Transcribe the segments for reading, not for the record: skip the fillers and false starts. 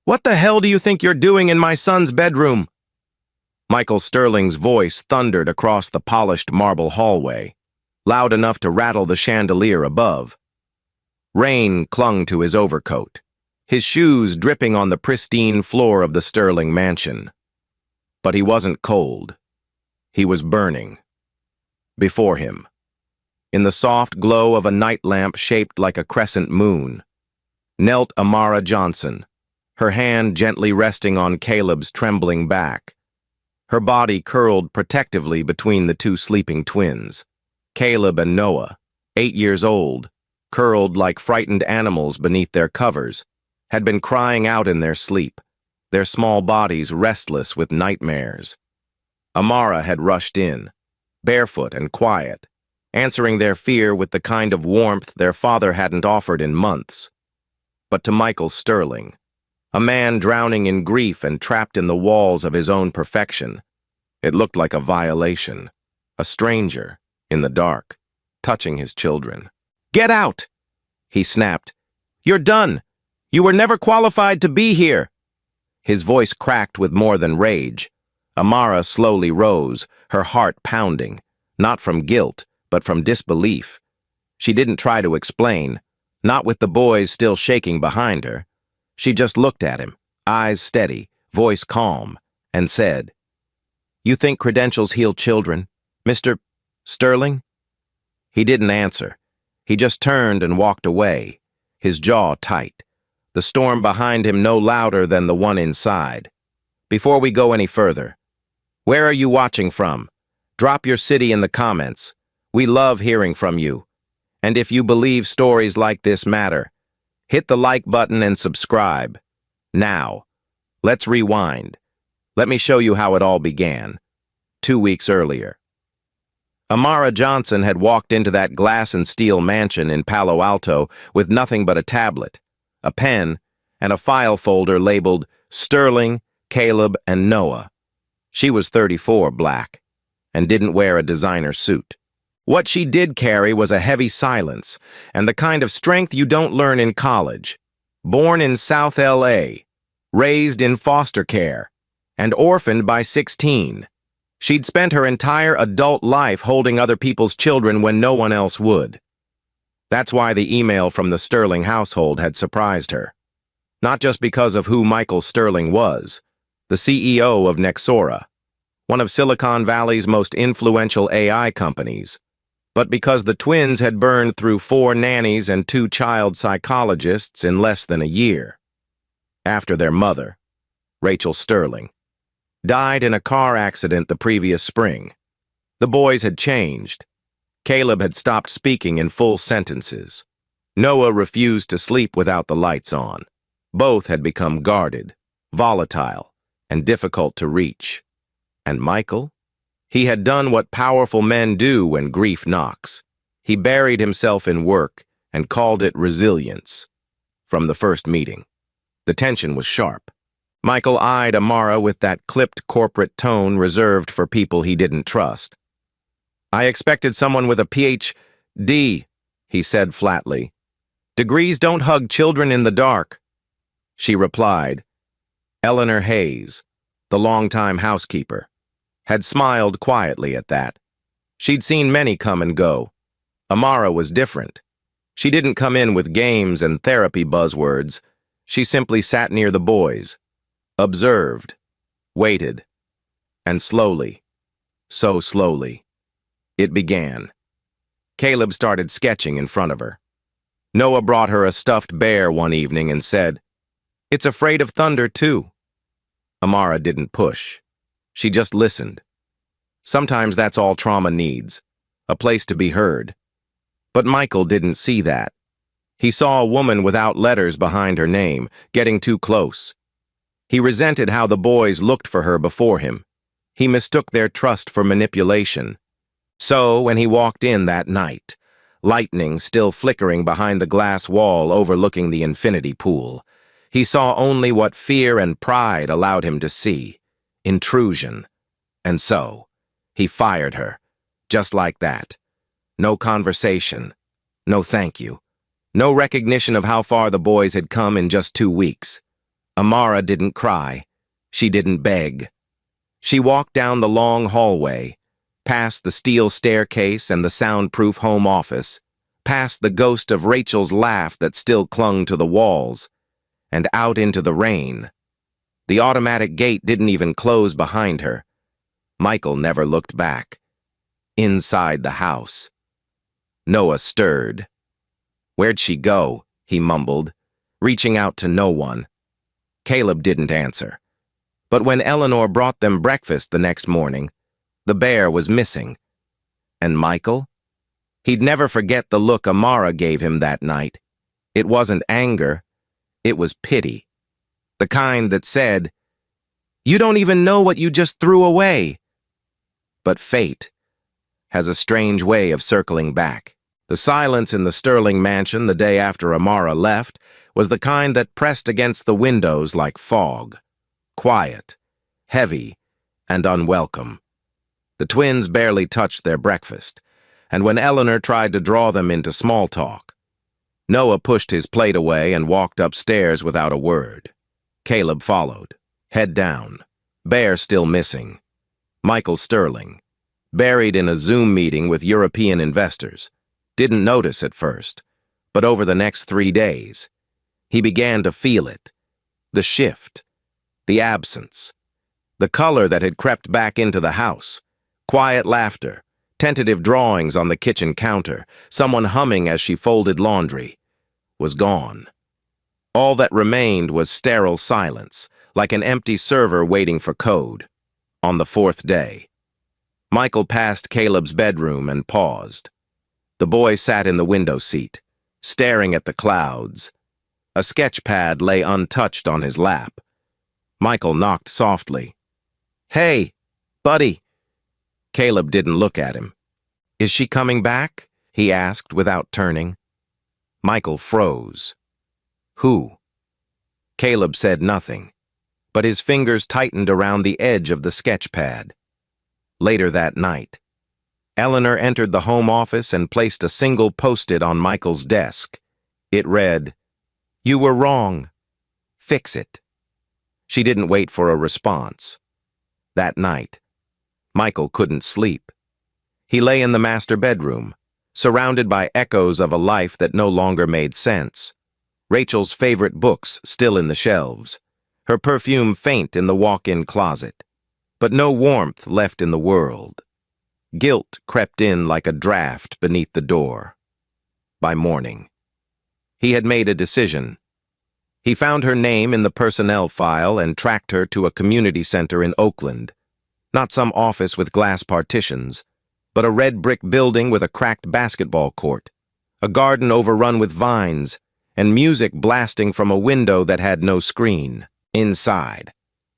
What the hell do you think you're doing in my son's bedroom? Michael Sterling's voice thundered across the polished marble hallway, loud enough to rattle the chandelier above. Rain clung to his overcoat, his shoes dripping on the pristine floor of the Sterling mansion. But he wasn't cold. He was burning. Before him, in the soft glow of a night lamp shaped like a crescent moon, knelt Amara Johnson, her hand gently resting on Caleb's trembling back. Her body curled protectively between the two sleeping twins. Caleb and Noah, 8 years old, curled like frightened animals beneath their covers, had been crying out in their sleep, their small bodies restless with nightmares. Amara had rushed in, barefoot and quiet, answering their fear with the kind of warmth their father hadn't offered in months. But to Michael Sterling, a man drowning in grief and trapped in the walls of his own perfection, it looked like a violation, a stranger, in the dark, touching his children. "Get out!" he snapped. "You're done! You were never qualified to be here!" His voice cracked with more than rage. Amara slowly rose, her heart pounding, not from guilt, but from disbelief. She didn't try to explain, not with the boys still shaking behind her. She just looked at him, eyes steady, voice calm, and said, "You think credentials heal children, Mr. Sterling?" He didn't answer. He just turned and walked away, his jaw tight, the storm behind him no louder than the one inside. "Before we go any further, where are you watching from? Drop your city in the comments. We love hearing from you. And if you believe stories like this matter, hit the like button and subscribe. Now, let's rewind. Let me show you how it all began. 2 weeks earlier. Amara Johnson had walked into that glass and steel mansion in Palo Alto with nothing but a tablet, a pen, and a file folder labeled Sterling, Caleb, and Noah. She was 34, black, and didn't wear a designer suit. What she did carry was a heavy silence and the kind of strength you don't learn in college. Born in South LA, raised in foster care, and orphaned by 16. She'd spent her entire adult life holding other people's children when no one else would. That's why the email from the Sterling household had surprised her. Not just because of who Michael Sterling was, the CEO of Nexora, one of Silicon Valley's most influential AI companies, but because the twins had burned through 4 nannies and 2 child psychologists in less than a year. After their mother, Rachel Sterling, died in a car accident the previous spring. The boys had changed. Caleb had stopped speaking in full sentences. Noah refused to sleep without the lights on. Both had become guarded, volatile, and difficult to reach. And Michael? He had done what powerful men do when grief knocks. He buried himself in work and called it resilience. From the first meeting, the tension was sharp. Michael eyed Amara with that clipped corporate tone reserved for people he didn't trust. "I expected someone with a PhD, he said flatly. "Degrees don't hug children in the dark." She replied. Eleanor Hayes, the longtime housekeeper, had smiled quietly at that. She'd seen many come and go. Amara was different. She didn't come in with games and therapy buzzwords. She simply sat near the boys, observed, waited, and slowly, so slowly, it began. Caleb started sketching in front of her. Noah brought her a stuffed bear one evening and said, "It's afraid of thunder, too." Amara didn't push. She just listened. Sometimes that's all trauma needs, a place to be heard. But Michael didn't see that. He saw a woman without letters behind her name, getting too close. He resented how the boys looked for her before him. He mistook their trust for manipulation. So, when he walked in that night, lightning still flickering behind the glass wall overlooking the infinity pool, he saw only what fear and pride allowed him to see: intrusion. And so, he fired her, just like that. No conversation, no thank you, no recognition of how far the boys had come in just 2 weeks. Amara didn't cry. She didn't beg. She walked down the long hallway, past the steel staircase and the soundproof home office, past the ghost of Rachel's laugh that still clung to the walls, and out into the rain. The automatic gate didn't even close behind her. Michael never looked back. Inside the house. Noah stirred. "Where'd she go?" he mumbled, reaching out to no one. Caleb didn't answer. But when Eleanor brought them breakfast the next morning, the bear was missing. And Michael? He'd never forget the look Amara gave him that night. It wasn't anger, it was pity. The kind that said, "You don't even know what you just threw away." But fate has a strange way of circling back. The silence in the Sterling mansion the day after Amara left was the kind that pressed against the windows like fog. Quiet, heavy, and unwelcome. The twins barely touched their breakfast, and when Eleanor tried to draw them into small talk, Noah pushed his plate away and walked upstairs without a word. Caleb followed, head down, bear still missing. Michael Sterling, buried in a Zoom meeting with European investors, didn't notice at first, but over the next 3 days, he began to feel it. The shift, the absence, the color that had crept back into the house, quiet laughter, tentative drawings on the kitchen counter, someone humming as she folded laundry, was gone. All that remained was sterile silence, like an empty server waiting for code. On the 4th day, Michael passed Caleb's bedroom and paused. The boy sat in the window seat, staring at the clouds. A sketch pad lay untouched on his lap. Michael knocked softly. "Hey, buddy." Caleb didn't look at him. "Is she coming back?" he asked without turning. Michael froze. "Who?" Caleb said nothing, but his fingers tightened around the edge of the sketch pad. Later that night, Eleanor entered the home office and placed a single post-it on Michael's desk. It read, "You were wrong. Fix it." She didn't wait for a response. That night, Michael couldn't sleep. He lay in the master bedroom, surrounded by echoes of a life that no longer made sense. Rachel's favorite books still in the shelves, her perfume faint in the walk-in closet, but no warmth left in the world. Guilt crept in like a draft beneath the door. By morning, he had made a decision. He found her name in the personnel file and tracked her to a community center in Oakland. Not some office with glass partitions, but a red brick building with a cracked basketball court, a garden overrun with vines, and music blasting from a window that had no screen. Inside,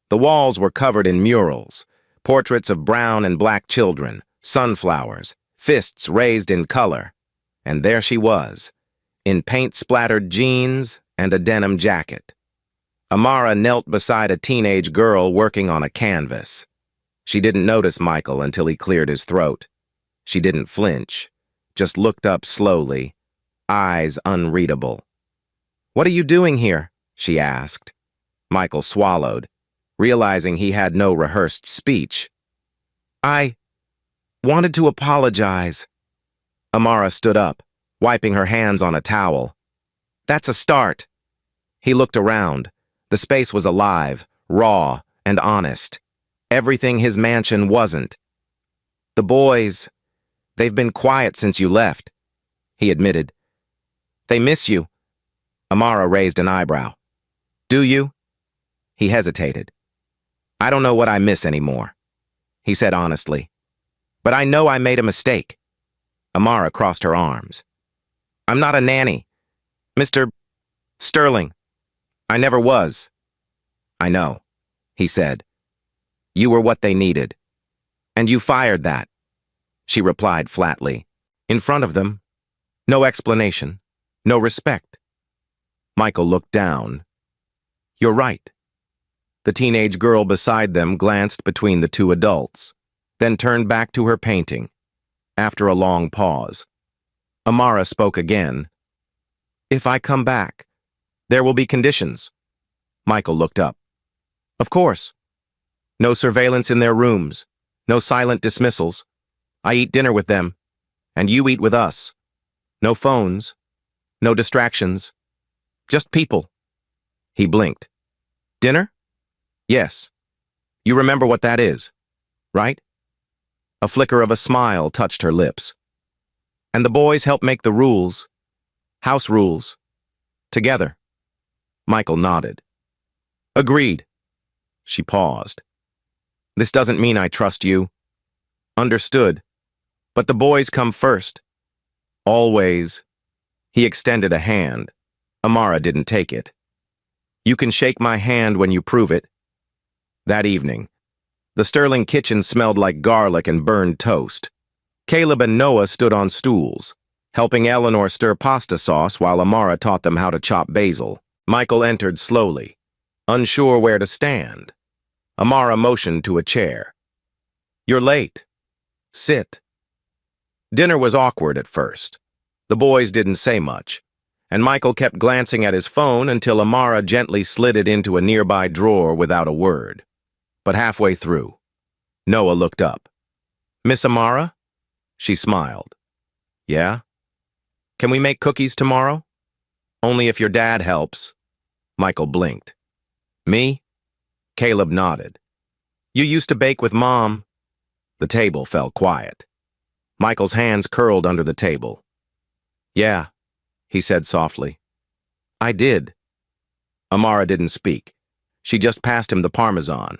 the walls were covered in murals, portraits of brown and black children, sunflowers, fists raised in color. And there she was, in paint-splattered jeans and a denim jacket. Amara knelt beside a teenage girl working on a canvas. She didn't notice Michael until he cleared his throat. She didn't flinch, just looked up slowly, eyes unreadable. "What are you doing here?" she asked. Michael swallowed, realizing he had no rehearsed speech. "I wanted to apologize." Amara stood up, wiping her hands on a towel. "That's a start." He looked around. The space was alive, raw, and honest. Everything his mansion wasn't. "The boys, they've been quiet since you left," he admitted. "They miss you." Amara raised an eyebrow. "Do you?" He hesitated. "I don't know what I miss anymore," he said honestly. "But I know I made a mistake." Amara crossed her arms. "I'm not a nanny. Mr. Sterling. I never was." "I know," he said. "You were what they needed. And you fired that," she replied flatly. In front of them, no explanation, no respect. Michael looked down. "You're right." The teenage girl beside them glanced between the two adults, then turned back to her painting. After a long pause, Amara spoke again. "If I come back, there will be conditions." Michael looked up. Of course. No surveillance in their rooms. No silent dismissals. I eat dinner with them, and you eat with us. No phones. No distractions. Just people. He blinked. Dinner? Yes. You remember what that is, right? A flicker of a smile touched her lips. And the boys help make the rules. House rules. Together. Michael nodded. Agreed. She paused. This doesn't mean I trust you. Understood. But the boys come first. Always. He extended a hand. Amara didn't take it. You can shake my hand when you prove it. That evening, the Sterling kitchen smelled like garlic and burned toast. Caleb and Noah stood on stools, helping Eleanor stir pasta sauce while Amara taught them how to chop basil. Michael entered slowly, unsure where to stand. Amara motioned to a chair. You're late. Sit. Dinner was awkward at first. The boys didn't say much, and Michael kept glancing at his phone until Amara gently slid it into a nearby drawer without a word. But halfway through, Noah looked up. Miss Amara? She smiled. Yeah? Can we make cookies tomorrow? Only if your dad helps. Michael blinked. Me? Caleb nodded. You used to bake with Mom. The table fell quiet. Michael's hands curled under the table. Yeah, he said softly. I did. Amara didn't speak. She just passed him the Parmesan,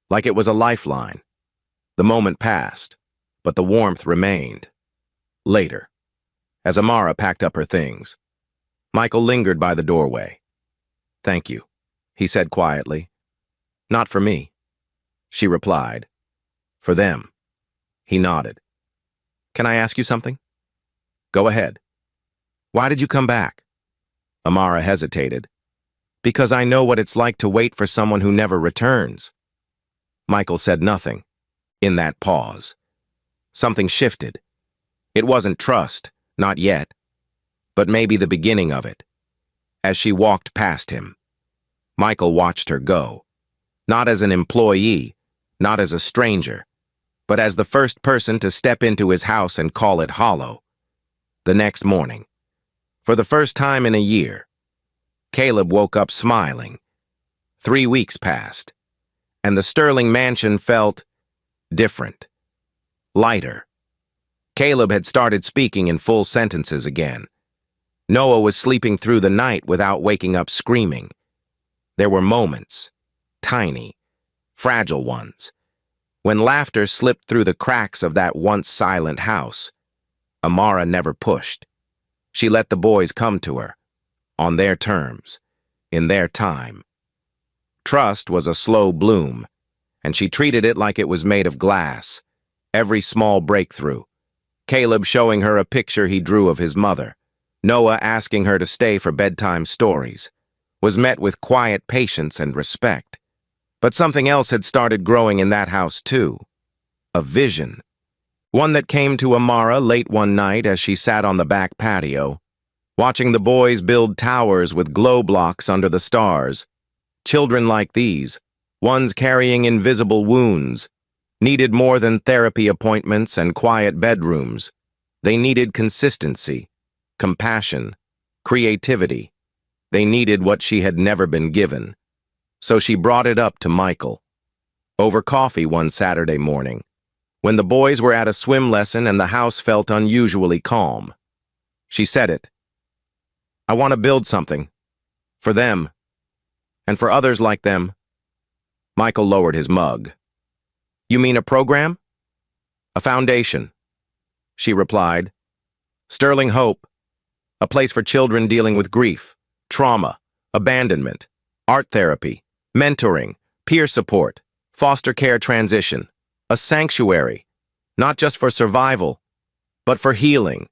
like it was a lifeline. The moment passed, but the warmth remained. Later, as Amara packed up her things, Michael lingered by the doorway. Thank you, he said quietly. Not for me, she replied. For them. He nodded. Can I ask you something? Go ahead. Why did you come back? Amara hesitated. Because I know what it's like to wait for someone who never returns. Michael said nothing. In that pause, something shifted. It wasn't trust, not yet, but maybe the beginning of it. As she walked past him, Michael watched her go, not as an employee, not as a stranger, but as the first person to step into his house and call it hollow. The next morning, for the first time in a year, Caleb woke up smiling. 3 weeks passed, and the Sterling mansion felt different, lighter. Caleb had started speaking in full sentences again. Noah was sleeping through the night without waking up screaming. There were moments, tiny, fragile ones, when laughter slipped through the cracks of that once silent house. Amara never pushed. She let the boys come to her, on their terms, in their time. Trust was a slow bloom, and she treated it like it was made of glass. Every small breakthrough, Caleb showing her a picture he drew of his mother, Noah asking her to stay for bedtime stories, was met with quiet patience and respect. But something else had started growing in that house too. A vision. One that came to Amara late one night as she sat on the back patio, watching the boys build towers with glow blocks under the stars. Children like these, ones carrying invisible wounds, needed more than therapy appointments and quiet bedrooms. They needed consistency, compassion, creativity. They needed what she had never been given. So she brought it up to Michael. Over coffee one Saturday morning, when the boys were at a swim lesson and the house felt unusually calm. She said it. I want to build something. For them. And for others like them. Michael lowered his mug. You mean a program? A foundation, she replied. Sterling Hope. A place for children dealing with grief, trauma, abandonment, art therapy, mentoring, peer support, foster care transition. A sanctuary, not just for survival, but for healing.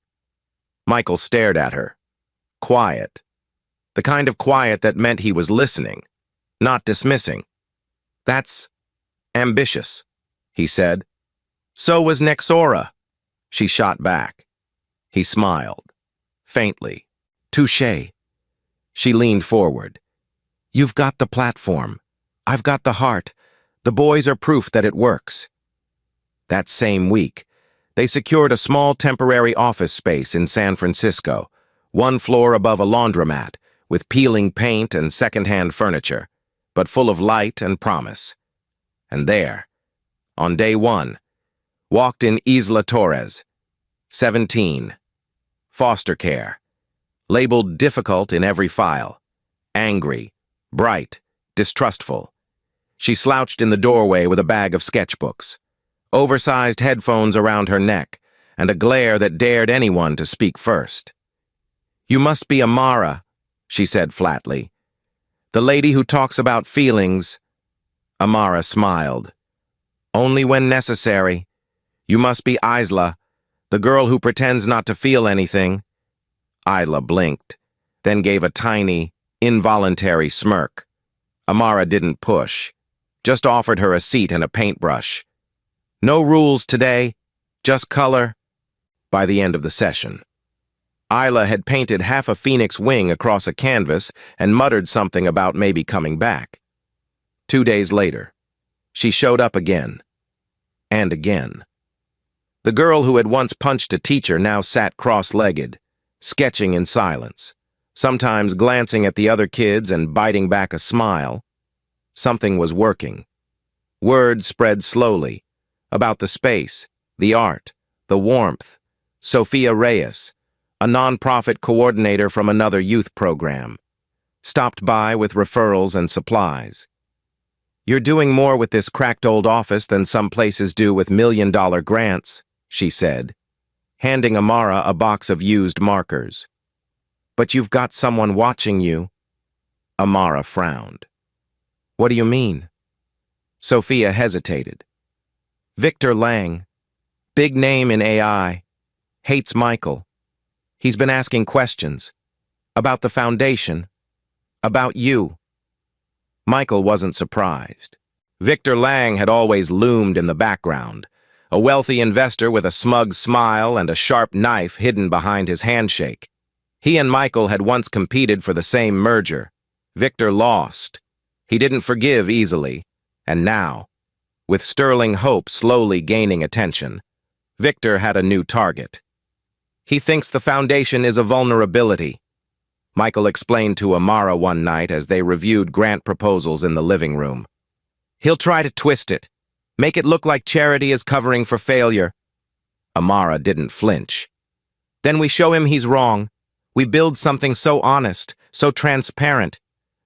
Michael stared at her. Quiet. The kind of quiet that meant he was listening, not dismissing. That's ambitious, he said. So was Nexora, she shot back. He smiled, faintly. Touché. She leaned forward. You've got the platform. I've got the heart. The boys are proof that it works. That same week, they secured a small temporary office space in San Francisco, one floor above a laundromat, with peeling paint and second-hand furniture, but full of light and promise. And there, on day one, walked in Isla Torres, 17, foster care, labeled difficult in every file, angry, bright, distrustful. She slouched in the doorway with a bag of sketchbooks, oversized headphones around her neck, and a glare that dared anyone to speak first. "You must be Amara," she said flatly. "The lady who talks about feelings." Amara smiled. "Only when necessary. You must be Isla, the girl who pretends not to feel anything." Isla blinked, then gave a tiny, involuntary smirk. Amara didn't push, just offered her a seat and a paintbrush. "No rules today, just color." By the end of the session, Isla had painted half a phoenix wing across a canvas and muttered something about maybe coming back. 2 days later, she showed up again, and again. The girl who had once punched a teacher now sat cross-legged, sketching in silence, sometimes glancing at the other kids and biting back a smile. Something was working. Word spread slowly about the space, the art, the warmth. Sophia Reyes, a nonprofit coordinator from another youth program, stopped by with referrals and supplies. "You're doing more with this cracked old office than some places do with million-dollar grants," she said, handing Amara a box of used markers. "But you've got someone watching you." Amara frowned. "What do you mean?" Sophia hesitated. "Victor Lang, big name in AI, hates Michael. He's been asking questions about the foundation, about you." Michael wasn't surprised. Victor Lang had always loomed in the background, a wealthy investor with a smug smile and a sharp knife hidden behind his handshake. He and Michael had once competed for the same merger. Victor lost. He didn't forgive easily, and now, with sterling hope slowly gaining attention, Victor had a new target. "He thinks the foundation is a vulnerability," Michael explained to Amara one night as they reviewed grant proposals in the living room. "He'll try to twist it, make it look like charity is covering for failure." Amara didn't flinch. "Then we show him he's wrong. We build something so honest, so transparent,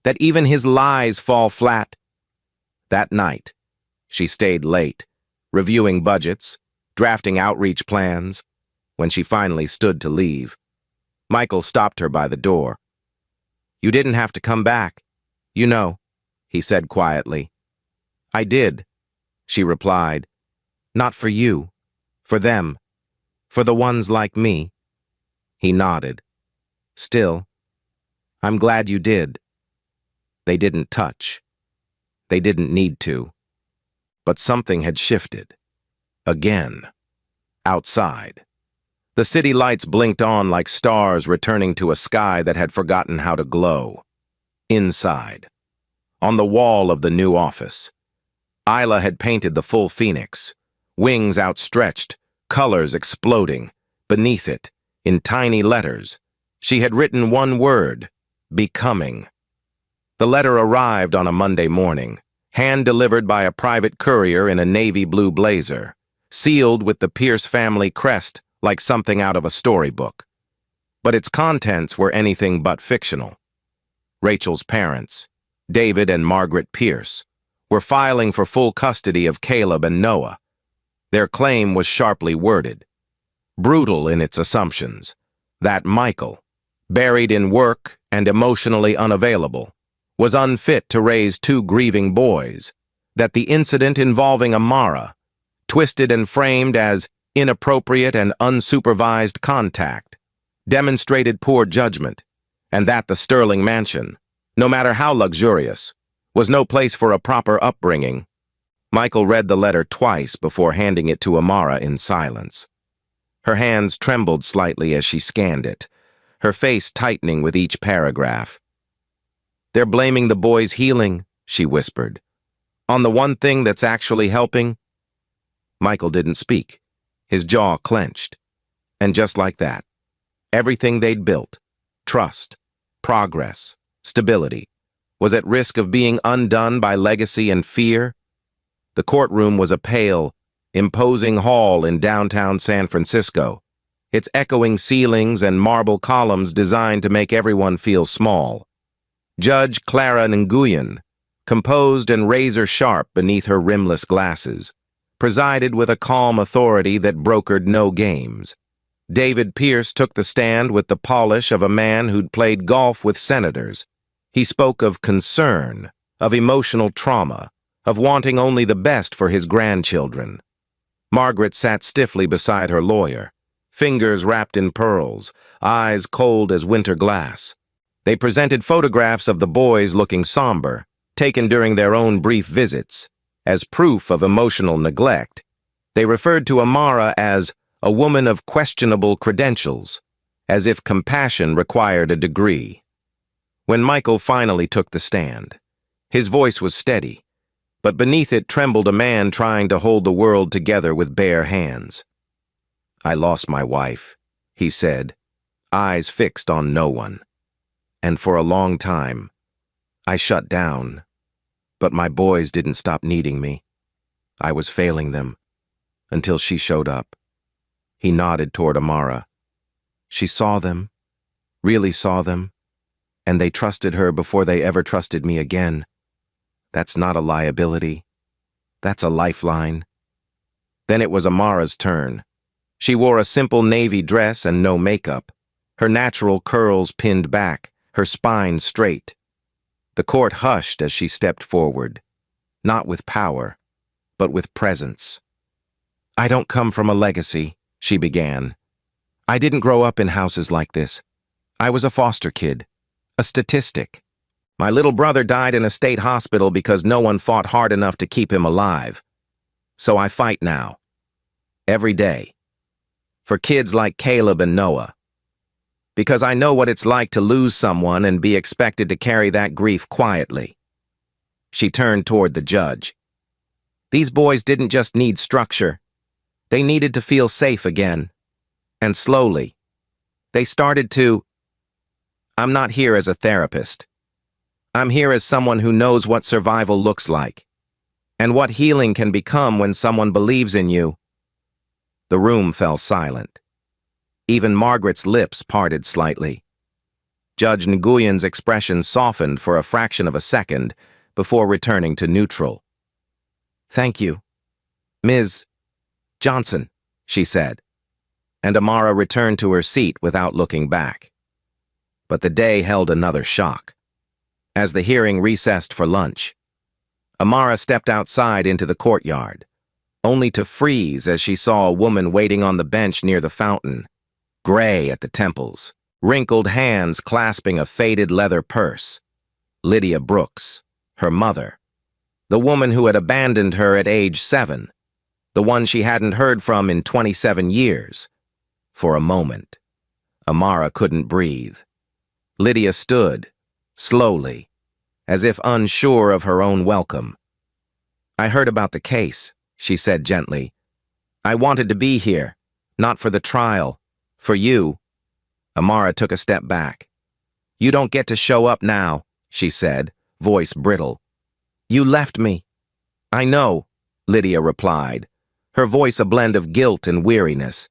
that even his lies fall flat." That night, she stayed late, reviewing budgets, drafting outreach plans. When she finally stood to leave, Michael stopped her by the door. "You didn't have to come back, you know," he said quietly. "I did," she replied. "Not for you, for them, for the ones like me." He nodded. "Still, I'm glad you did." They didn't touch. They didn't need to. But something had shifted. Again. Outside. The city lights blinked on like stars returning to a sky that had forgotten how to glow. Inside, on the wall of the new office, Isla had painted the full phoenix, wings outstretched, colors exploding. Beneath it, in tiny letters, she had written one word: becoming. The letter arrived on a Monday morning, hand-delivered by a private courier in a navy blue blazer, sealed with the Pierce family crest like something out of a storybook. But its contents were anything but fictional. Rachel's parents, David and Margaret Pierce, were filing for full custody of Caleb and Noah. Their claim was sharply worded, brutal in its assumptions, that Michael, buried in work and emotionally unavailable, was unfit to raise 2 grieving boys, that the incident involving Amara, twisted and framed as inappropriate and unsupervised contact, demonstrated poor judgment, and that the Sterling mansion, no matter how luxurious, was no place for a proper upbringing. Michael read the letter twice before handing it to Amara in silence. Her hands trembled slightly as she scanned it, her face tightening with each paragraph. They're blaming the boy's healing, she whispered. On the one thing that's actually helping? Michael didn't speak. His jaw clenched. And just like that, everything they'd built, trust, progress, stability, was at risk of being undone by legacy and fear. The courtroom was a pale, imposing hall in downtown San Francisco, its echoing ceilings and marble columns designed to make everyone feel small. Judge Clara Nguyen, composed and razor-sharp beneath her rimless glasses, presided with a calm authority that brokered no games. David Pierce took the stand with the polish of a man who'd played golf with senators. He spoke of concern, of emotional trauma, of wanting only the best for his grandchildren. Margaret sat stiffly beside her lawyer, fingers wrapped in pearls, eyes cold as winter glass. They presented photographs of the boys looking somber, taken during their own brief visits. As proof of emotional neglect, they referred to Amara as a woman of questionable credentials, as if compassion required a degree. When Michael finally took the stand, his voice was steady, but beneath it trembled a man trying to hold the world together with bare hands. I lost my wife, he said, eyes fixed on no one. And for a long time, I shut down, but my boys didn't stop needing me. I was failing them, until she showed up. He nodded toward Amara. She saw them, really saw them, and they trusted her before they ever trusted me again. That's not a liability. That's a lifeline. Then it was Amara's turn. She wore a simple navy dress and no makeup, her natural curls pinned back, her spine straight. The court hushed as she stepped forward, not with power, but with presence. I don't come from a legacy, she began. I didn't grow up in houses like this. I was a foster kid, a statistic. My little brother died in a state hospital because no one fought hard enough to keep him alive. So I fight now. Every day. For kids like Caleb and Noah. Because I know what it's like to lose someone and be expected to carry that grief quietly. She turned toward the judge. These boys didn't just need structure. They needed to feel safe again. And slowly, they started to... I'm not here as a therapist. I'm here as someone who knows what survival looks like, and what healing can become when someone believes in you. The room fell silent. Even Margaret's lips parted slightly. Judge Nguyen's expression softened for a fraction of a second before returning to neutral. Thank you, Ms. Johnson, she said, and Amara returned to her seat without looking back. But the day held another shock. As the hearing recessed for lunch, Amara stepped outside into the courtyard, only to freeze as she saw a woman waiting on the bench near the fountain, gray at the temples, wrinkled hands clasping a faded leather purse. Lydia Brooks, her mother, the woman who had abandoned her at age 7, the one she hadn't heard from in 27 years. For a moment, Amara couldn't breathe. Lydia stood, slowly, as if unsure of her own welcome. I heard about the case, she said gently. I wanted to be here, not for the trial, for you. Amara took a step back. You don't get to show up now, she said, voice brittle. You left me. I know, Lydia replied, her voice a blend of guilt and weariness.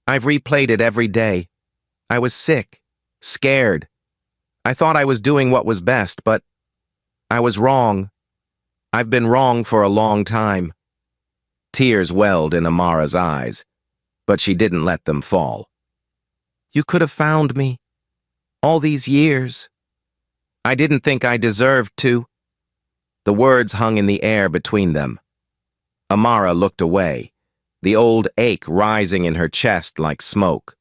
I've replayed it every day. I was sick, scared. I thought I was doing what was best, but I was wrong. I've been wrong for a long time. Tears welled in Amara's eyes, but she didn't let them fall. You could have found me. All these years. I didn't think I deserved to. The words hung in the air between them. Amara looked away, the old ache rising in her chest like smoke.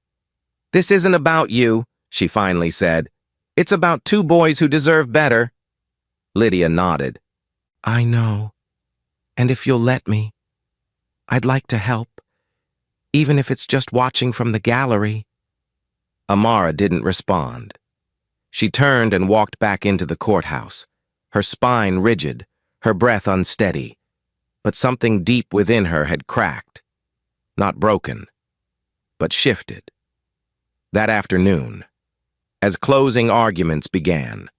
This isn't about you, she finally said. It's about 2 boys who deserve better. Lydia nodded. I know. And if you'll let me, I'd like to help, even if it's just watching from the gallery. Amara didn't respond. She turned and walked back into the courthouse, her spine rigid, her breath unsteady. But something deep within her had cracked. Not broken, but shifted. That afternoon, as closing arguments began,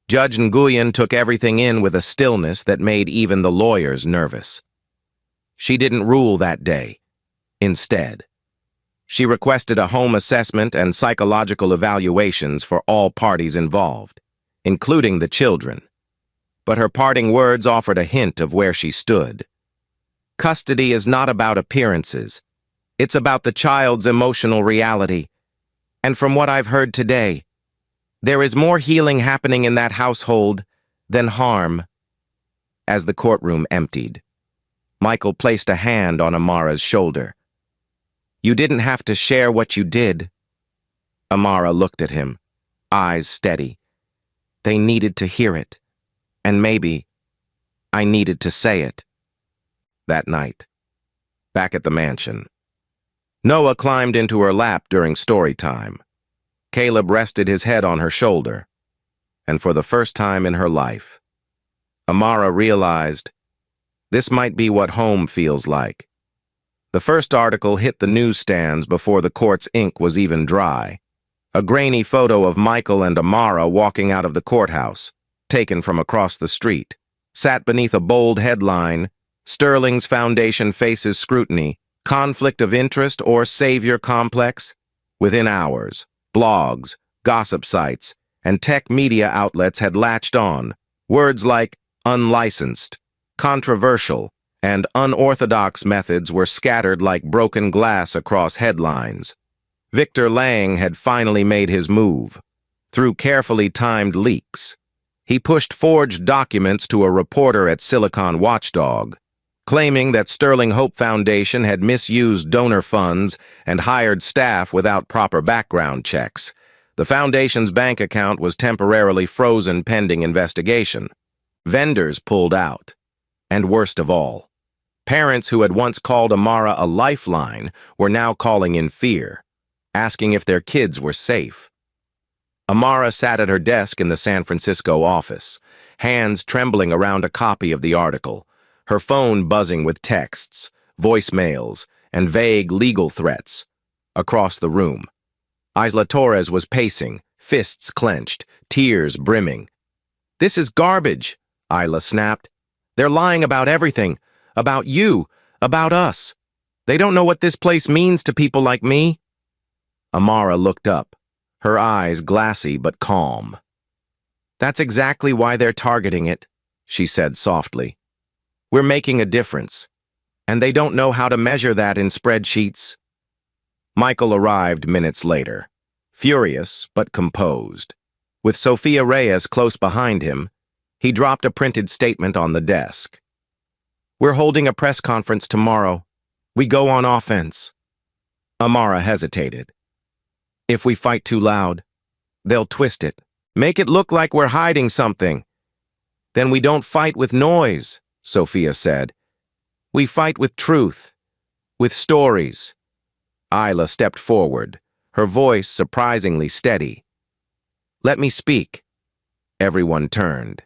Judge Nguyen took everything in with a stillness that made even the lawyers nervous. She didn't rule that day. Instead, she requested a home assessment and psychological evaluations for all parties involved, including the children. But her parting words offered a hint of where she stood. Custody is not about appearances. It's about the child's emotional reality. And from what I've heard today, there is more healing happening in that household than harm. As the courtroom emptied, Michael placed a hand on Amara's shoulder. You didn't have to share what you did. Amara looked at him, eyes steady. They needed to hear it. And maybe I needed to say it. That night, back at the mansion, Noah climbed into her lap during story time. Caleb rested his head on her shoulder. And for the first time in her life, Amara realized this might be what home feels like. The first article hit the newsstands before the court's ink was even dry. A grainy photo of Michael and Amara walking out of the courthouse, taken from across the street, sat beneath a bold headline, Sterling's Foundation faces scrutiny, conflict of interest or savior complex? Within hours, blogs, gossip sites, and tech media outlets had latched on. Words like unlicensed, controversial, and unorthodox methods were scattered like broken glass across headlines. Victor Lang had finally made his move. Through carefully timed leaks, he pushed forged documents to a reporter at Silicon Watchdog, claiming that Sterling Hope Foundation had misused donor funds and hired staff without proper background checks. The foundation's bank account was temporarily frozen pending investigation. Vendors pulled out. And worst of all, parents who had once called Amara a lifeline were now calling in fear, asking if their kids were safe. Amara sat at her desk in the San Francisco office, hands trembling around a copy of the article, her phone buzzing with texts, voicemails, and vague legal threats. Across the room, Isla Torres was pacing, fists clenched, tears brimming. "This is garbage," Isla snapped. "They're lying about everything, about you, about us. They don't know what this place means to people like me." Amara looked up, her eyes glassy but calm. "That's exactly why they're targeting it," she said softly. "We're making a difference, and they don't know how to measure that in spreadsheets." Michael arrived minutes later, furious but composed. With Sophia Reyes close behind him, he dropped a printed statement on the desk. "We're holding a press conference tomorrow. We go on offense." Amara hesitated. "If we fight too loud, they'll twist it. Make it look like we're hiding something." "Then we don't fight with noise," Sophia said. "We fight with truth, with stories." Isla stepped forward, her voice surprisingly steady. "Let me speak." Everyone turned.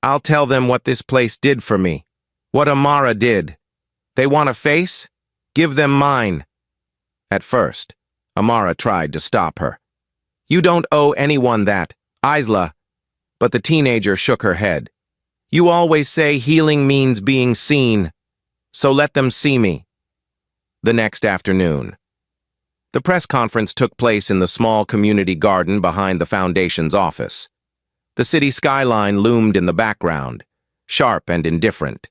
"I'll tell them what this place did for me, what Amara did. They want a face? Give them mine." At first, Amara tried to stop her. "You don't owe anyone that, Isla." But the teenager shook her head. "You always say healing means being seen, so let them see me." The next afternoon, the press conference took place in the small community garden behind the foundation's office. The city skyline loomed in the background, sharp and indifferent.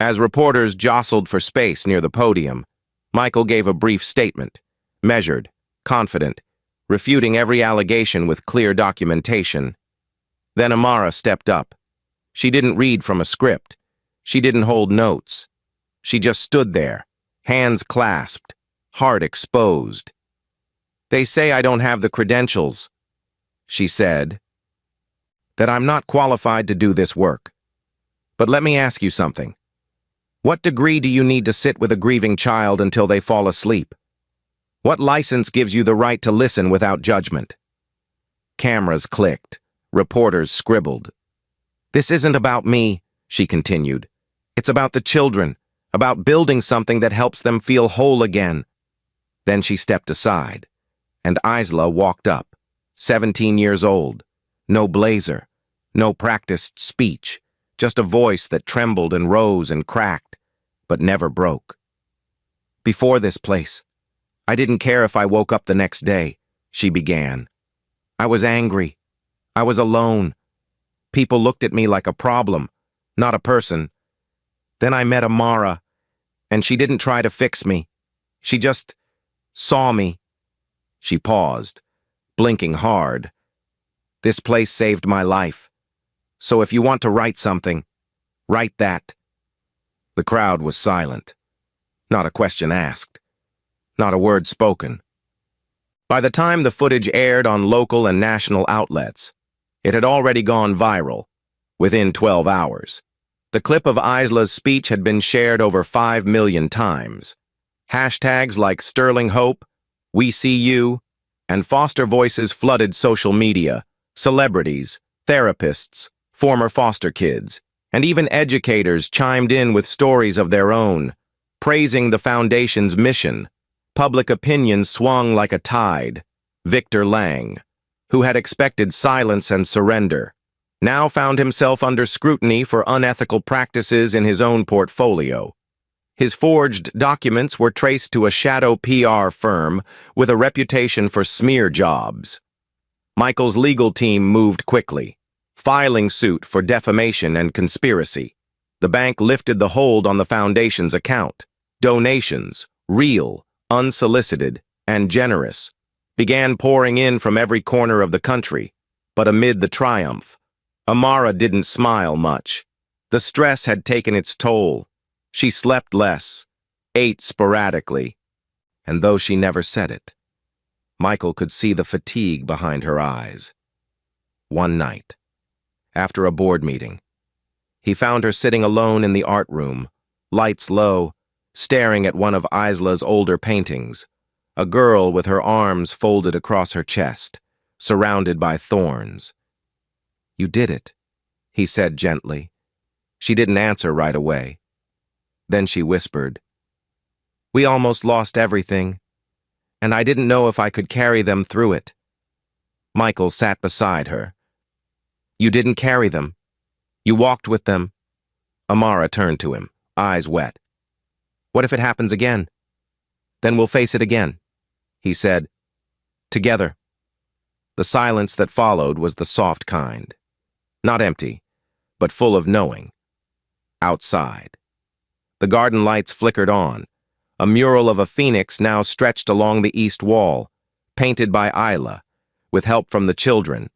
As reporters jostled for space near the podium, Michael gave a brief statement, measured, confident, refuting every allegation with clear documentation. Then Amara stepped up. She didn't read from a script. She didn't hold notes. She just stood there, hands clasped, heart exposed. "They say I don't have the credentials," she said, "that I'm not qualified to do this work. But let me ask you something. What degree do you need to sit with a grieving child until they fall asleep? What license gives you the right to listen without judgment?" Cameras clicked. Reporters scribbled. "This isn't about me," she continued. "It's about the children, about building something that helps them feel whole again." Then she stepped aside, and Isla walked up, 17 years old. No blazer, no practiced speech, just a voice that trembled and rose and cracked, but never broke. "Before this place, I didn't care if I woke up the next day," she began. "I was angry. I was alone. People looked at me like a problem, not a person. Then I met Amara, and she didn't try to fix me. She just saw me." She paused, blinking hard. "This place saved my life. So if you want to write something, write that." The crowd was silent. Not a question asked. Not a word spoken. By the time the footage aired on local and national outlets, it had already gone viral, within 12 hours. The clip of Isla's speech had been shared over 5 million times. Hashtags like Sterling Hope, We See You, and foster voices flooded social media. Celebrities, therapists, former foster kids, and even educators chimed in with stories of their own, praising the foundation's mission. Public opinion swung like a tide. Victor Lang, who had expected silence and surrender, now found himself under scrutiny for unethical practices in his own portfolio. His forged documents were traced to a shadow PR firm with a reputation for smear jobs. Michael's legal team moved quickly, filing suit for defamation and conspiracy. The bank lifted the hold on the foundation's account. Donations, real, unsolicited, and generous, began pouring in from every corner of the country. But amid the triumph, Amara didn't smile much. The stress had taken its toll. She slept less, ate sporadically, and though she never said it, Michael could see the fatigue behind her eyes. One night, after a board meeting, he found her sitting alone in the art room, lights low, staring at one of Isla's older paintings, a girl with her arms folded across her chest, surrounded by thorns. "You did it," he said gently. She didn't answer right away. Then she whispered, "We almost lost everything, and I didn't know if I could carry them through it." Michael sat beside her. "You didn't carry them. You walked with them." Amara turned to him, eyes wet. "What if it happens again? Then we'll face it again," he said. "Together." The silence that followed was the soft kind. Not empty, but full of knowing. Outside, the garden lights flickered on. A mural of a phoenix now stretched along the east wall, painted by Isla, with help from the children.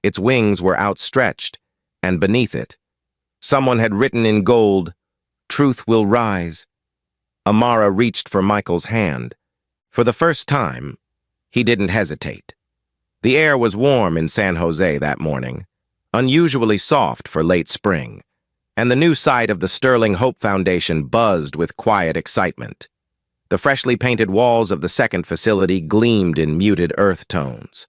Its wings were outstretched, and beneath it, someone had written in gold, "Truth will rise." Amara reached for Michael's hand. For the first time, he didn't hesitate. The air was warm in San Jose that morning, unusually soft for late spring, and the new site of the Sterling Hope Foundation buzzed with quiet excitement. The freshly painted walls of the second facility gleamed in muted earth tones,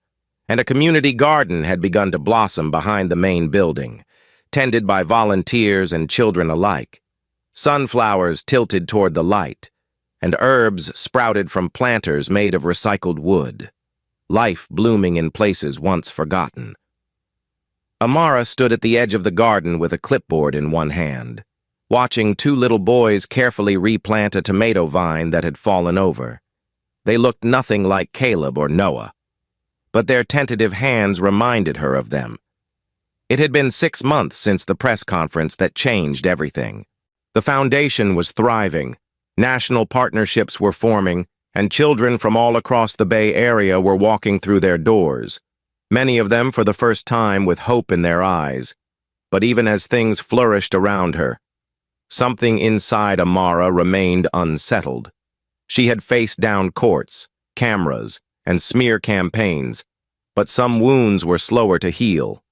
and a community garden had begun to blossom behind the main building, tended by volunteers and children alike. Sunflowers tilted toward the light, and herbs sprouted from planters made of recycled wood, life blooming in places once forgotten. Amara stood at the edge of the garden with a clipboard in one hand, watching two little boys carefully replant a tomato vine that had fallen over. They looked nothing like Caleb or Noah, but their tentative hands reminded her of them. It had been 6 months since the press conference that changed everything. The foundation was thriving, national partnerships were forming, and children from all across the Bay Area were walking through their doors, many of them for the first time with hope in their eyes. But even as things flourished around her, something inside Amara remained unsettled. She had faced down courts, cameras, and smear campaigns, but some wounds were slower to heal.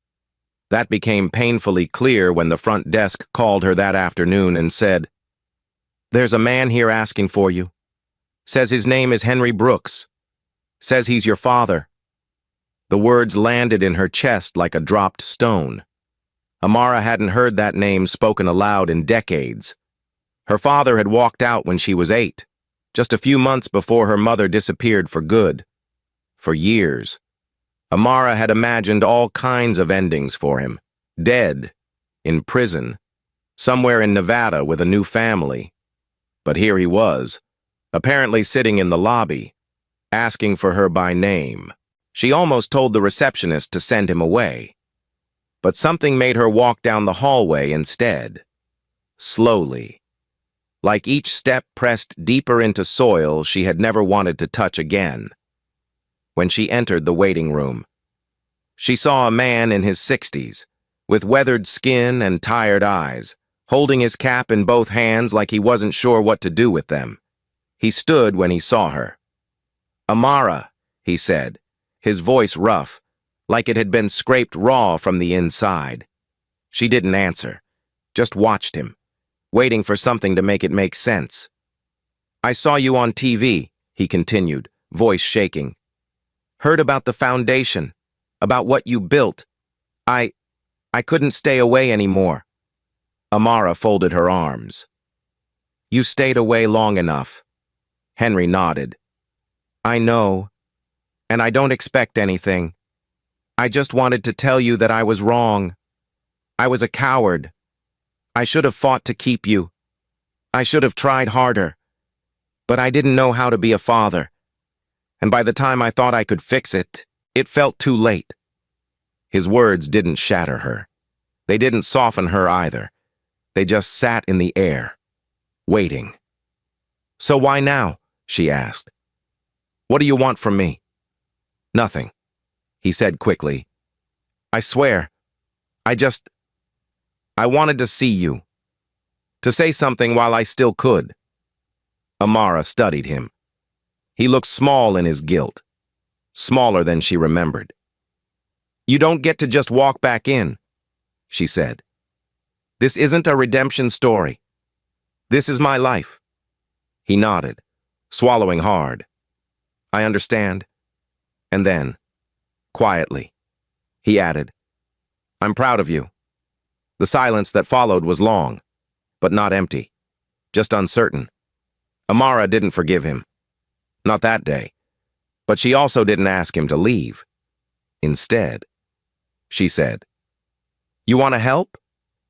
That became painfully clear when the front desk called her that afternoon and said, "There's a man here asking for you. Says his name is Henry Brooks. Says he's your father." The words landed in her chest like a dropped stone. Amara hadn't heard that name spoken aloud in decades. Her father had walked out when she was 8, just a few months before her mother disappeared for good. For years, Amara had imagined all kinds of endings for him. Dead, in prison, somewhere in Nevada with a new family. But here he was, apparently sitting in the lobby, asking for her by name. She almost told the receptionist to send him away. But something made her walk down the hallway instead. Slowly. Like each step pressed deeper into soil she had never wanted to touch again. When she entered the waiting room, she saw a man in his 60s, with weathered skin and tired eyes, holding his cap in both hands like he wasn't sure what to do with them. He stood when he saw her. "Amara," he said, his voice rough, like it had been scraped raw from the inside. She didn't answer, just watched him, waiting for something to make it make sense. "I saw you on TV," he continued, voice shaking. "Heard about the foundation, about what you built. I couldn't stay away anymore." Amara folded her arms. "You stayed away long enough." Henry nodded. "I know, and I don't expect anything. I just wanted to tell you that I was wrong. I was a coward. I should have fought to keep you. I should have tried harder. But I didn't know how to be a father. And by the time I thought I could fix it, it felt too late." His words didn't shatter her. They didn't soften her either. They just sat in the air, waiting. "So why now?" she asked. "What do you want from me?" "Nothing," he said quickly. "I swear, I wanted to see you, to say something while I still could." Amara studied him. He looked small in his guilt, smaller than she remembered. "You don't get to just walk back in," she said. "This isn't a redemption story. This is my life." He nodded, swallowing hard. "I understand." And then, quietly, he added, "I'm proud of you." The silence that followed was long, but not empty, just uncertain. Amara didn't forgive him. Not that day. But she also didn't ask him to leave. Instead, she said, "You want to help?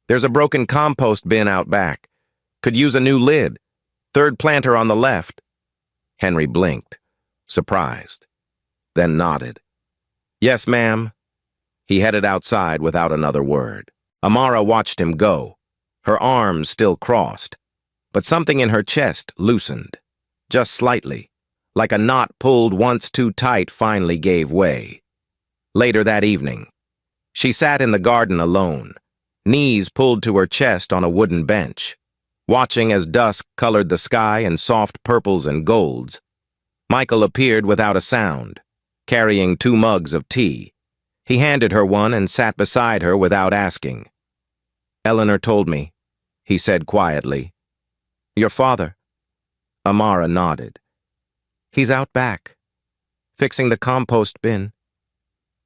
There's a broken compost bin out back. Could use a new lid. Third planter on the left." Henry blinked, surprised, then nodded. "Yes, ma'am." He headed outside without another word. Amara watched him go, her arms still crossed, but something in her chest loosened, just slightly, like a knot pulled once too tight finally gave way. Later that evening, she sat in the garden alone, knees pulled to her chest on a wooden bench, watching as dusk colored the sky in soft purples and golds. Michael appeared without a sound, carrying 2 mugs of tea. He handed her one and sat beside her without asking. "Eleanor told me," he said quietly. "Your father?" Amara nodded. "He's out back, fixing the compost bin."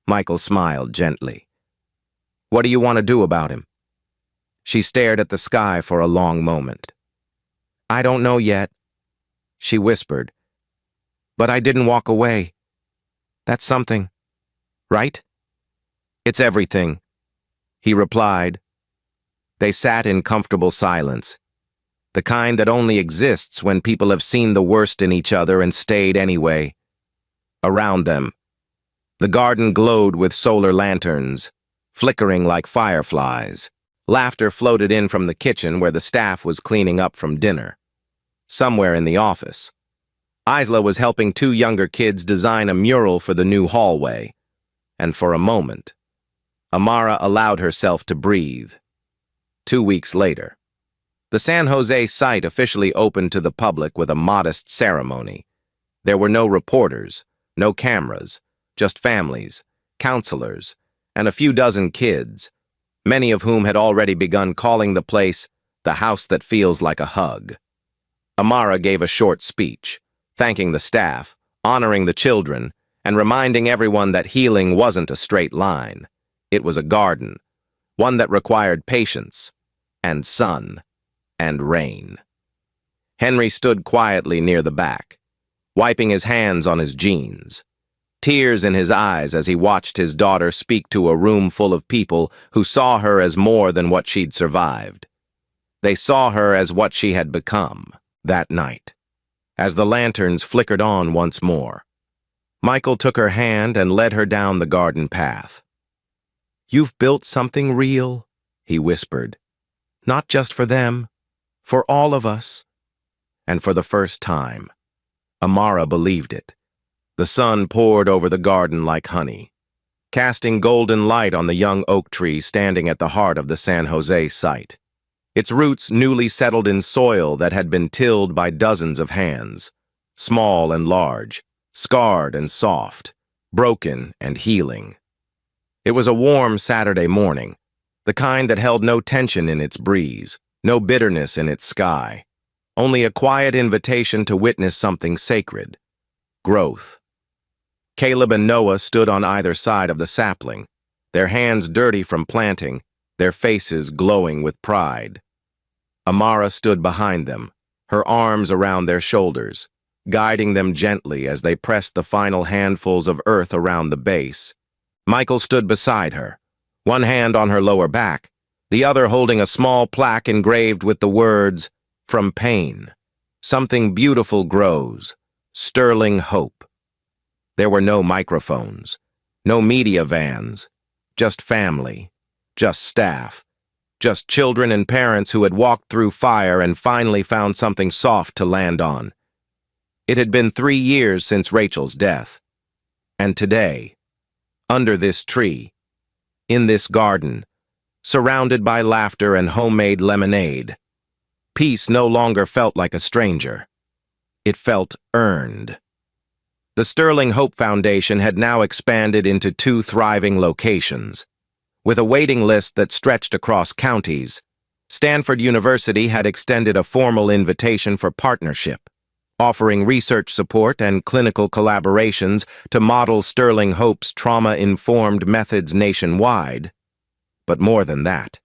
Michael smiled gently. "What do you want to do about him?" She stared at the sky for a long moment. "I don't know yet," she whispered. "But I didn't walk away. That's something, right?" "It's everything," he replied. They sat in comfortable silence, the kind that only exists when people have seen the worst in each other and stayed anyway. Around them, the garden glowed with solar lanterns, flickering like fireflies. Laughter floated in from the kitchen where the staff was cleaning up from dinner. Somewhere in the office, Isla was helping 2 younger kids design a mural for the new hallway. And for a moment, Amara allowed herself to breathe. 2 weeks later, the San Jose site officially opened to the public with a modest ceremony. There were no reporters, no cameras, just families, counselors, and a few dozen kids, many of whom had already begun calling the place the house that feels like a hug. Amara gave a short speech, thanking the staff, honoring the children, and reminding everyone that healing wasn't a straight line. It was a garden, one that required patience, and sun, and rain. Henry stood quietly near the back, wiping his hands on his jeans, tears in his eyes as he watched his daughter speak to a room full of people who saw her as more than what she'd survived. They saw her as what she had become that night. As the lanterns flickered on once more, Michael took her hand and led her down the garden path. "You've built something real," he whispered. "Not just for them, for all of us." And for the first time, Amara believed it. The sun poured over the garden like honey, casting golden light on the young oak tree standing at the heart of the San Jose site. Its roots newly settled in soil that had been tilled by dozens of hands, small and large, scarred and soft, broken and healing. It was a warm Saturday morning, the kind that held no tension in its breeze, no bitterness in its sky, only a quiet invitation to witness something sacred: growth. Caleb and Noah stood on either side of the sapling, their hands dirty from planting, their faces glowing with pride. Amara stood behind them, her arms around their shoulders, guiding them gently as they pressed the final handfuls of earth around the base. Michael stood beside her, one hand on her lower back, the other holding a small plaque engraved with the words, "From pain, something beautiful grows, sterling hope." There were no microphones, no media vans, just family, just staff, just children and parents who had walked through fire and finally found something soft to land on. It had been 3 years since Rachel's death. And today, under this tree, in this garden, surrounded by laughter and homemade lemonade, peace no longer felt like a stranger. It felt earned. The Sterling Hope Foundation had now expanded into 2 thriving locations. With a waiting list that stretched across counties, Stanford University had extended a formal invitation for partnership, offering research support and clinical collaborations to model Sterling Hope's trauma-informed methods nationwide. But more than that,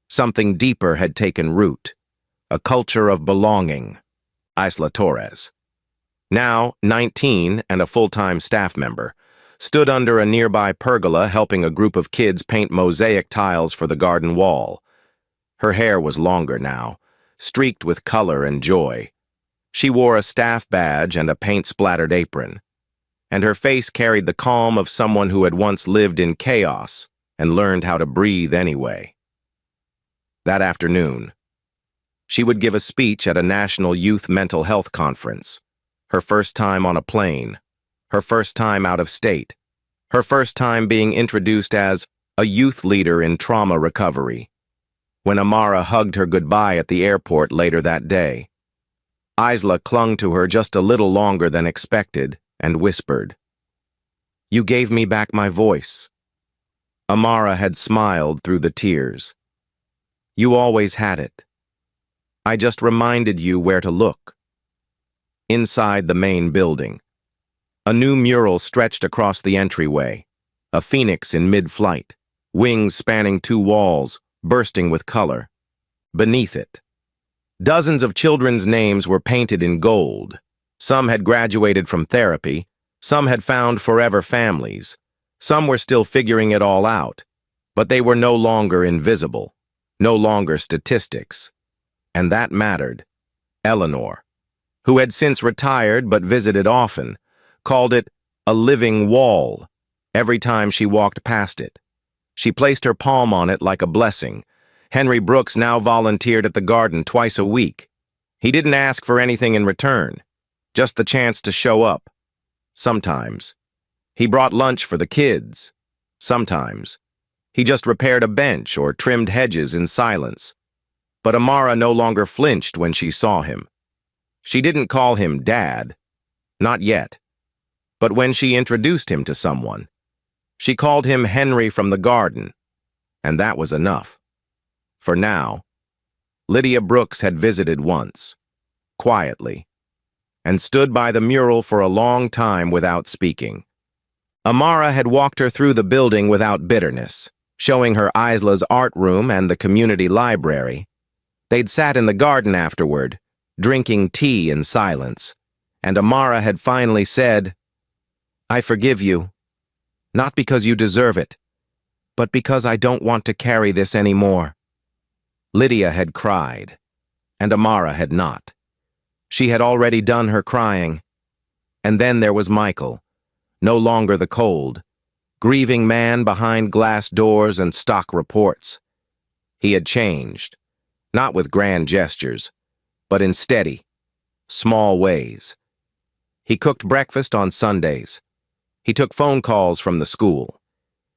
something deeper had taken root: a culture of belonging. Isla Torres, now 19 and a full-time staff member, stood under a nearby pergola helping a group of kids paint mosaic tiles for the garden wall. Her hair was longer now, streaked with color and joy. She wore a staff badge and a paint-splattered apron, and her face carried the calm of someone who had once lived in chaos and learned how to breathe anyway. That afternoon, she would give a speech at a national youth mental health conference, her first time on a plane, her first time out of state, her first time being introduced as a youth leader in trauma recovery. When Amara hugged her goodbye at the airport later that day, Isla clung to her just a little longer than expected and whispered, "You gave me back my voice." Amara had smiled through the tears. "You always had it. I just reminded you where to look." Inside the main building, a new mural stretched across the entryway, a phoenix in mid-flight, wings spanning 2 walls, bursting with color. Beneath it, dozens of children's names were painted in gold. Some had graduated from therapy, some had found forever families, some were still figuring it all out, but they were no longer invisible, no longer statistics. And that mattered. Eleanor, who had since retired but visited often, called it a living wall every time she walked past it. She placed her palm on it like a blessing. Henry Brooks now volunteered at the garden twice a week. He didn't ask for anything in return, just the chance to show up. Sometimes he brought lunch for the kids. Sometimes he just repaired a bench or trimmed hedges in silence. But Amara no longer flinched when she saw him. She didn't call him Dad, not yet. But when she introduced him to someone, she called him Henry from the garden, and that was enough. For now, Lydia Brooks had visited once, quietly, and stood by the mural for a long time without speaking. Amara had walked her through the building without bitterness, showing her Isla's art room and the community library. They'd sat in the garden afterward, drinking tea in silence, and Amara had finally said, "I forgive you, not because you deserve it, but because I don't want to carry this anymore." Lydia had cried, and Amara had not. She had already done her crying. And then there was Michael, no longer the cold, grieving man behind glass doors and stock reports. He had changed, not with grand gestures, but in steady, small ways. He cooked breakfast on Sundays. He took phone calls from the school.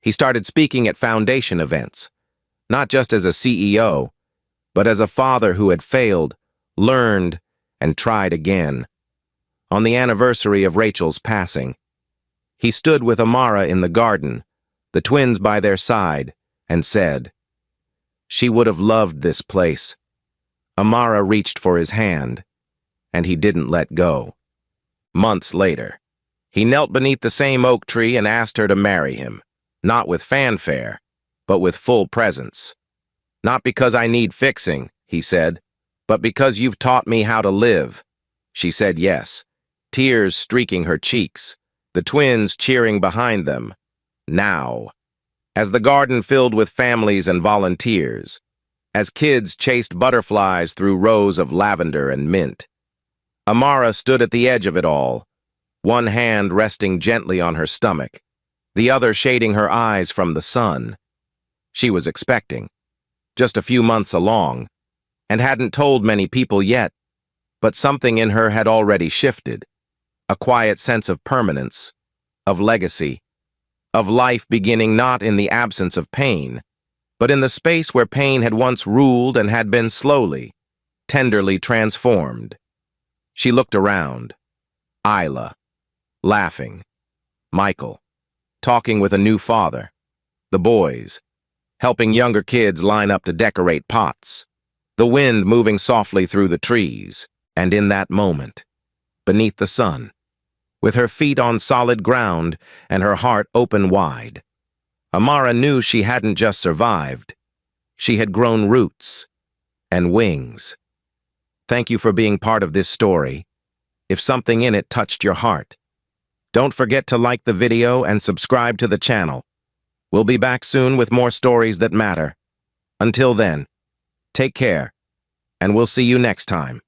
He started speaking at foundation events, not just as a CEO, but as a father who had failed, learned, and tried again. On the anniversary of Rachel's passing, he stood with Amara in the garden, the twins by their side, and said, "She would have loved this place." Amara reached for his hand, and he didn't let go. Months later, he knelt beneath the same oak tree and asked her to marry him, not with fanfare, but with full presence. "Not because I need fixing," he said, "but because you've taught me how to live." She said yes, tears streaking her cheeks, the twins cheering behind them. Now, as the garden filled with families and volunteers, as kids chased butterflies through rows of lavender and mint, Amara stood at the edge of it all, one hand resting gently on her stomach, the other shading her eyes from the sun. She was expecting, just a few months along, and hadn't told many people yet, but something in her had already shifted, a quiet sense of permanence, of legacy, of life beginning not in the absence of pain, but in the space where pain had once ruled and had been slowly, tenderly transformed. She looked around. Isla, laughing. Michael, talking with a new father. The boys, helping younger kids line up to decorate pots. The wind moving softly through the trees. And in that moment, beneath the sun, with her feet on solid ground and her heart open wide, Amara knew she hadn't just survived. She had grown roots and wings. Thank you for being part of this story. If something in it touched your heart, don't forget to like the video and subscribe to the channel. We'll be back soon with more stories that matter. Until then, take care, and we'll see you next time.